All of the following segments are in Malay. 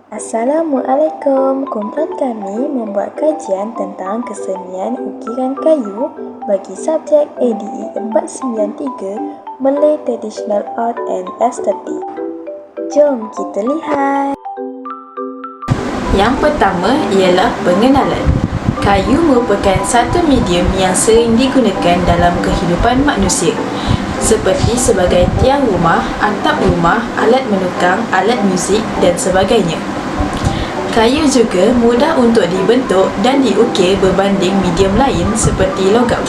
Assalamualaikum. Kumpulan kami membuat kajian tentang kesenian ukiran kayu bagi subjek ADE 493 Malay Traditional Art and Aesthetic. Jom kita lihat. Yang pertama ialah pengenalan. Kayu merupakan satu medium yang sering digunakan dalam kehidupan manusia, seperti sebagai tiang rumah, atap rumah, alat menukang, alat muzik dan sebagainya. Kayu juga mudah untuk dibentuk dan diukir berbanding medium lain seperti logam.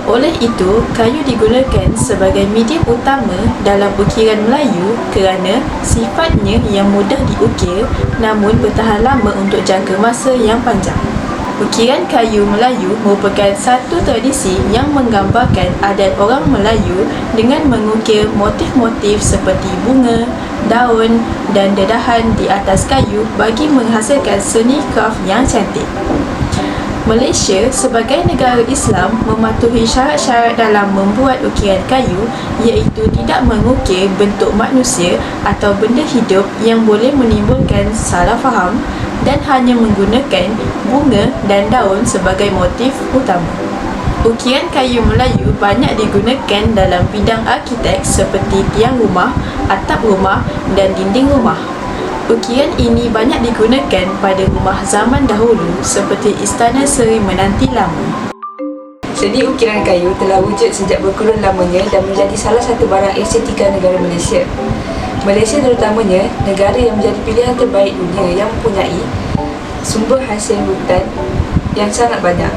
Oleh itu, kayu digunakan sebagai medium utama dalam ukiran Melayu kerana sifatnya yang mudah diukir namun bertahan lama untuk jangka masa yang panjang. Ukiran kayu Melayu merupakan satu tradisi yang menggambarkan adat orang Melayu dengan mengukir motif-motif seperti bunga, daun dan dedahan di atas kayu bagi menghasilkan seni kraf yang cantik. Malaysia sebagai negara Islam mematuhi syarat-syarat dalam membuat ukiran kayu, iaitu tidak mengukir bentuk manusia atau benda hidup yang boleh menimbulkan salah faham dan hanya menggunakan bunga dan daun sebagai motif utama. Ukiran kayu Melayu banyak digunakan dalam bidang arkitek seperti tiang rumah, atap rumah dan dinding rumah. Ukiran ini banyak digunakan pada rumah zaman dahulu seperti Istana Seri Menanti Lama. Seni ukiran kayu telah wujud sejak berkurun lamanya dan menjadi salah satu barang estetika negara Malaysia. Malaysia terutamanya negara yang menjadi pilihan terbaik dunia yang mempunyai sumber hasil hutan yang sangat banyak.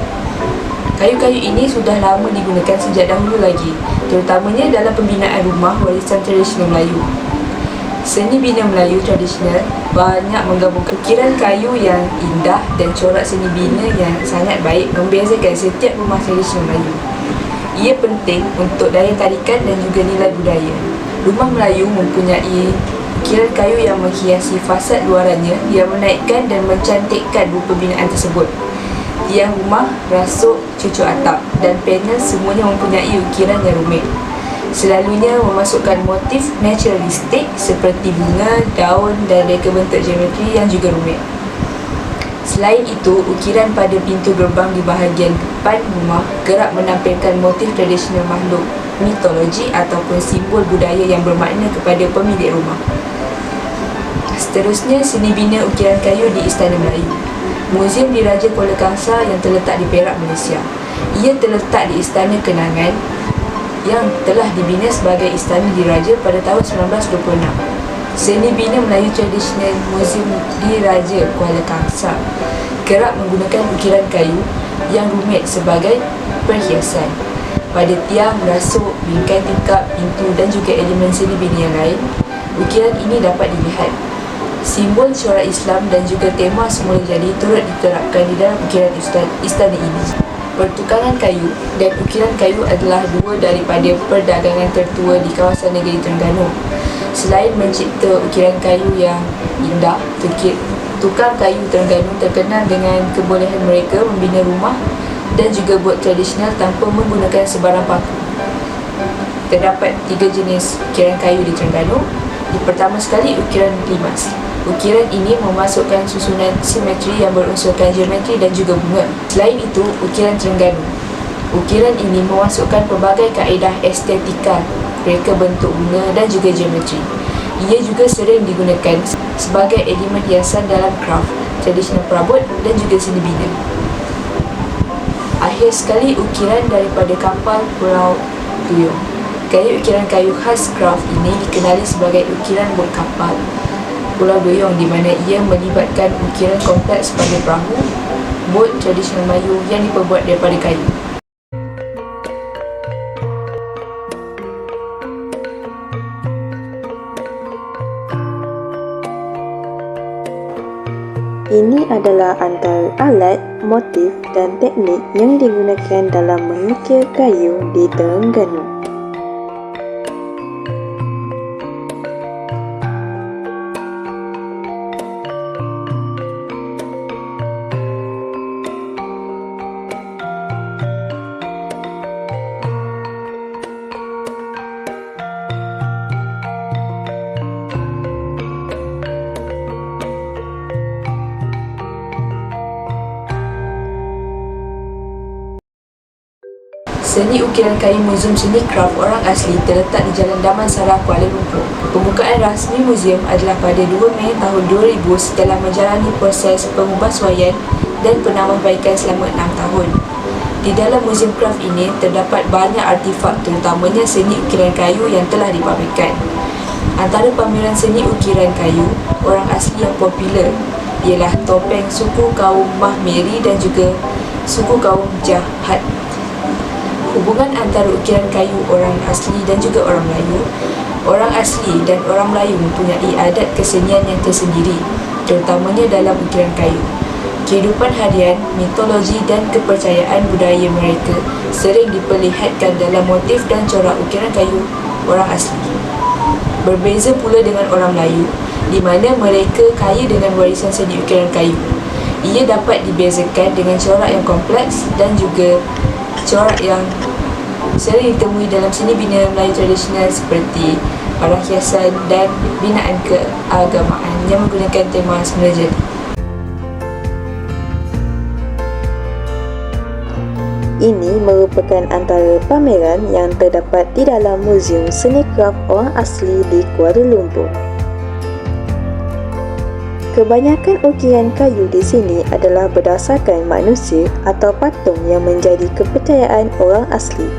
Kayu-kayu ini sudah lama digunakan sejak dahulu lagi, terutamanya dalam pembinaan rumah warisan tradisional Melayu. Seni bina Melayu tradisional banyak menggabungkan ukiran kayu yang indah dan corak seni bina yang sangat baik membiasakan setiap rumah tradisional Melayu. Ia penting untuk daya tarikan dan juga nilai budaya. Rumah Melayu mempunyai ukiran kayu yang menghiasi fasad luarannya yang menaikkan dan mencantikkan rupa binaan tersebut. Tiang rumah, rasuk, cucuk atap dan panel semuanya mempunyai ukiran yang rumit. Selalunya memasukkan motif naturalistik seperti bunga, daun dan reka bentuk geometri yang juga rumit. Selain itu, ukiran pada pintu gerbang di bahagian depan rumah kerap menampilkan motif tradisional makhluk mitologi ataupun simbol budaya yang bermakna kepada pemilik rumah. Seterusnya, seni bina ukiran kayu di Istana Melayu. Muzium Diraja Kuala Kangsar yang terletak di Perak, Malaysia. Ia terletak di Istana Kenangan yang telah dibina sebagai Istana Diraja pada tahun 1926. Seni bina Melayu tradisional Muzium Diraja Kuala Kangsar kerap menggunakan ukiran kayu yang rumit sebagai perhiasan. Pada tiang, rasuk, bingkai tingkap, pintu dan juga elemen seni bina yang lain, ukiran ini dapat dilihat. Simbol corak Islam dan juga tema semula jadi turut diterapkan di dalam ukiran istana ini. Pertukangan kayu dan ukiran kayu adalah dua daripada perdagangan tertua di kawasan negeri Terengganu. Selain mencipta ukiran kayu yang indah, tukang kayu Terengganu terkenal dengan kebolehan mereka membina rumah dan juga buat tradisional tanpa menggunakan sebarang paku. Terdapat 3 jenis ukiran kayu di Terengganu. Yang pertama sekali, ukiran limas. Ukiran ini memasukkan susunan simetri yang berunsurkan geometri dan juga bunga. Selain itu, ukiran Terengganu. Ukiran ini memasukkan pelbagai kaedah estetika, reka bentuk bunga dan juga geometri. Ia juga sering digunakan sebagai elemen hiasan dalam kraf, tradisional perabot dan juga seni bina. Akhir sekali, ukiran daripada kapal Pulau Duyung. Gaya ukiran kayu khas kraf ini dikenali sebagai ukiran bot kapal Pulau Duyung, di mana ia melibatkan ukiran kompleks pada perahu bot tradisional Melayu yang diperbuat daripada kayu. Ini adalah antara alat, motif dan teknik yang digunakan dalam mengukir kayu di Terengganu. Seni ukiran kayu Muzium Seni Kraf Orang Asli terletak di Jalan Damansara, Kuala Lumpur. Pembukaan rasmi muzium adalah pada 2 Mei tahun 2000 setelah menjalani proses pengubahsuaian dan penambahbaikan selama 6 tahun. Di dalam Muzium Kraf ini terdapat banyak artifak terutamanya seni ukiran kayu yang telah dipamerkan. Antara pameran seni ukiran kayu orang asli yang popular ialah topeng suku kaum Mahmeri dan juga suku kaum Jahat. Hubungan antara ukiran kayu orang asli dan juga orang Melayu. Orang asli dan orang Melayu mempunyai adat kesenian yang tersendiri, terutamanya dalam ukiran kayu. Kehidupan harian, mitologi dan kepercayaan budaya mereka sering diperlihatkan dalam motif dan corak ukiran kayu orang asli. Berbeza pula dengan orang Melayu, di mana mereka kaya dengan warisan seni ukiran kayu. Ia dapat dibezakan dengan corak yang kompleks dan juga corak yang sering ditemui dalam seni bina Melayu tradisional seperti barang hiasan dan binaan keagamaan yang menggunakan tema semula jadi. Ini merupakan antara pameran yang terdapat di dalam Muzium Seni Kraf Orang Asli di Kuala Lumpur. Kebanyakan ukiran kayu di sini adalah berdasarkan manusia atau patung yang menjadi kepercayaan orang asli.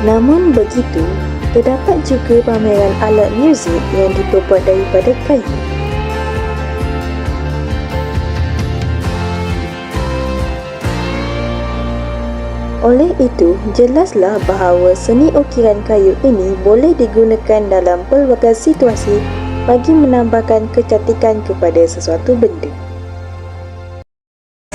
Namun begitu, terdapat juga pameran alat muzik yang diperbuat daripada kayu. Oleh itu, jelaslah bahawa seni ukiran kayu ini boleh digunakan dalam pelbagai situasi bagi menambahkan kecantikan kepada sesuatu benda.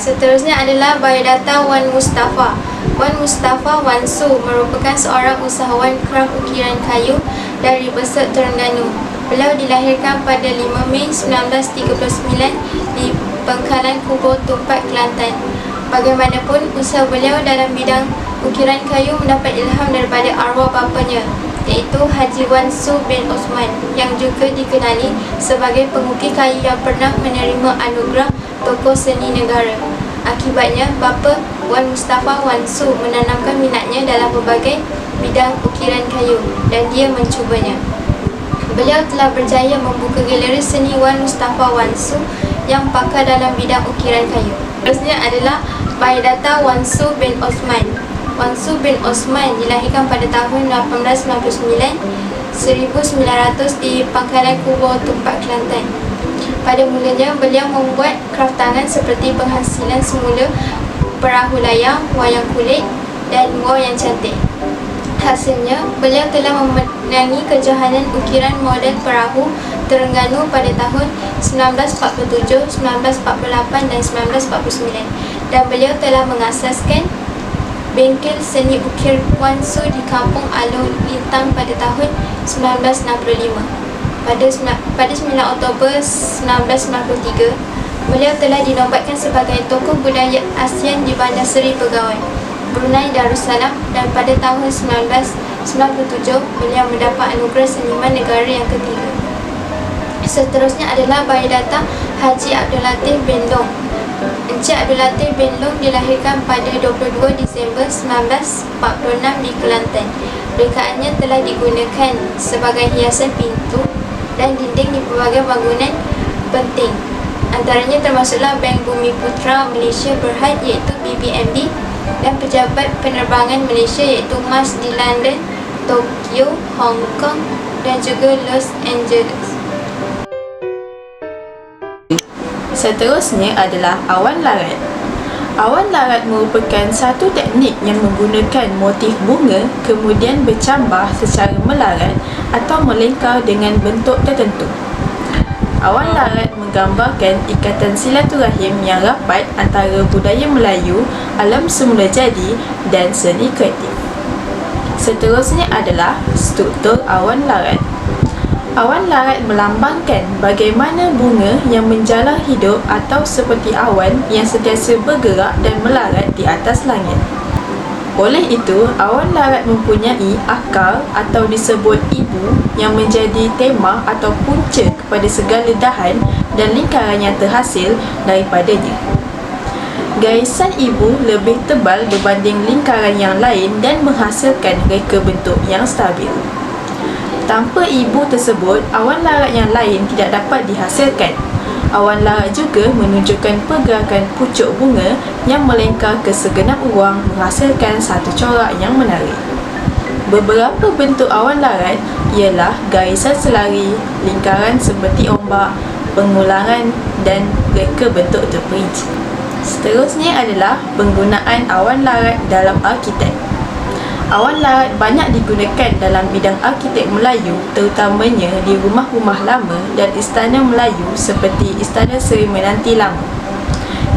Seterusnya adalah biodata Wan Mustafa. Wan Mustafa Wan Su merupakan seorang usahawan kraf ukiran kayu dari Besut, Terengganu. Beliau dilahirkan pada 5 Mei 1939 di Pengkalan Kubur Tumpat, Kelantan. Bagaimanapun, usaha beliau dalam bidang ukiran kayu mendapat ilham daripada arwah bapanya, iaitu Haji Wan Su bin Osman, yang juga dikenali sebagai pengukir kayu yang pernah menerima anugerah Tokoh Seni Negara. Akibatnya, bapa Wan Mustafa Wan Su menanamkan minatnya dalam berbagai bidang ukiran kayu dan dia mencubanya. Beliau telah berjaya membuka galeri seni Wan Mustafa Wan Su yang pakar dalam bidang ukiran kayu. Seterusnya adalah biodata Wan Su bin Osman. Wan Su bin Osman dilahirkan pada tahun 1899 di Pangkalan Kubur Tumpat, Kelantan. Pada mulanya, beliau membuat kraf tangan seperti penghasilan semula perahu layar, wayang kulit dan wang yang cantik. Hasilnya, beliau telah memenangi kejohanan ukiran model perahu Terengganu pada tahun 1947, 1948 dan 1949, dan beliau telah mengasaskan bengkel seni ukir Wan Su di Kampung Alor, Lintang pada tahun 1965. Pada 9 Oktober 1993, beliau telah dinobatkan sebagai tokoh budaya ASEAN di Bandar Seri Begawan, Brunei Darussalam, dan pada tahun 1997 beliau mendapat anugerah seniman negara yang ketiga. Seterusnya adalah biodata Haji Abdul Latif bin Long. Encik Abdul Latif bin Long dilahirkan pada 22 Disember 1946 di Kelantan. Rekaannya telah digunakan sebagai hiasan pintu dan dinding di pelbagai bangunan penting. Antaranya termasuklah Bank Bumi Putra Malaysia Berhad iaitu BBMB dan pejabat penerbangan Malaysia iaitu MAS di London, Tokyo, Hong Kong dan juga Los Angeles. Seterusnya adalah awan larat. Awan larat merupakan satu teknik yang menggunakan motif bunga kemudian bercambah secara melarat atau melingkar dengan bentuk tertentu. Awan larat menggambarkan ikatan silaturahim yang rapat antara budaya Melayu, alam semula jadi dan seni kreatif. Seterusnya adalah struktur awan larat. Awan larat melambangkan bagaimana bunga yang menjala hidup atau seperti awan yang sentiasa bergerak dan melarat di atas langit. Oleh itu, awan larat mempunyai akar atau disebut ibu yang menjadi tema atau punca kepada segala dahan dan lingkaran yang terhasil daripadanya. Garisan ibu lebih tebal berbanding lingkaran yang lain dan menghasilkan reka bentuk yang stabil. Tanpa ibu tersebut, awan larat yang lain tidak dapat dihasilkan. Awan larat juga menunjukkan pergerakan pucuk bunga yang melingkar ke segenap ruang menghasilkan satu corak yang menarik. Beberapa bentuk awan larat ialah garisan selari, lingkaran seperti ombak, pengulangan dan reka bentuk terperinci. Seterusnya adalah penggunaan awan larat dalam arkitek. Awan larat banyak digunakan dalam bidang arkitek Melayu, terutamanya di rumah-rumah lama dan istana Melayu seperti Istana Seri Menanti Lama.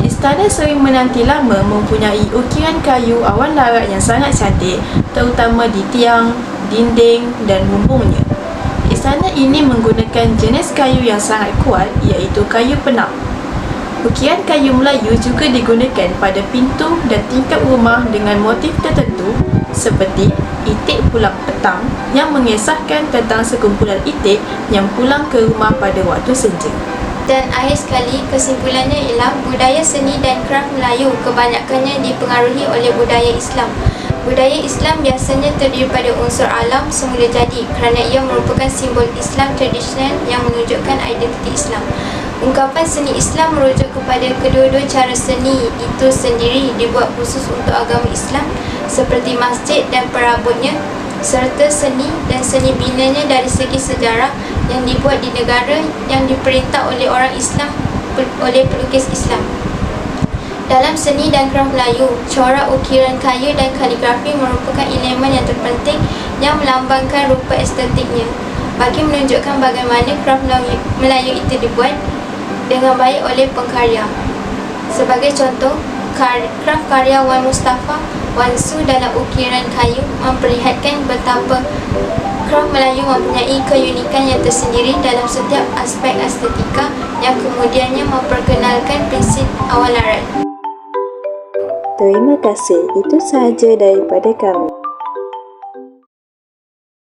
Istana Seri Menanti Lama mempunyai ukiran kayu awan larat yang sangat cantik, terutama di tiang, dinding dan bumbungnya. Istana ini menggunakan jenis kayu yang sangat kuat, iaitu kayu penang. Ukiran kayu Melayu juga digunakan pada pintu dan tingkap rumah dengan motif tertentu seperti itik pulang petang yang mengisahkan tentang sekumpulan itik yang pulang ke rumah pada waktu senja. Dan akhir sekali, kesimpulannya ialah budaya seni dan kraf Melayu kebanyakannya dipengaruhi oleh budaya Islam. Budaya Islam biasanya terdiri pada unsur alam semula jadi kerana ia merupakan simbol Islam tradisional yang menunjukkan identiti Islam. Ungkapan seni Islam merujuk kepada kedua-dua cara seni itu sendiri dibuat khusus untuk agama Islam seperti masjid dan perabotnya, serta seni dan seni binanya dari segi sejarah yang dibuat di negara yang diperintah oleh orang Islam oleh pelukis Islam. Dalam seni dan kraf Melayu, corak ukiran kayu dan kaligrafi merupakan elemen yang terpenting yang melambangkan rupa estetiknya bagi menunjukkan bagaimana kraf Melayu itu dibuat dengan baik oleh pengkarya. Sebagai contoh, kraf karya Wan Mustafa Wan Su dalam ukiran kayu memperlihatkan betapa kraf Melayu mempunyai keunikan yang tersendiri dalam setiap aspek estetika yang kemudiannya memperkenalkan prinsip awan larat. Terima kasih, itu sahaja daripada kami.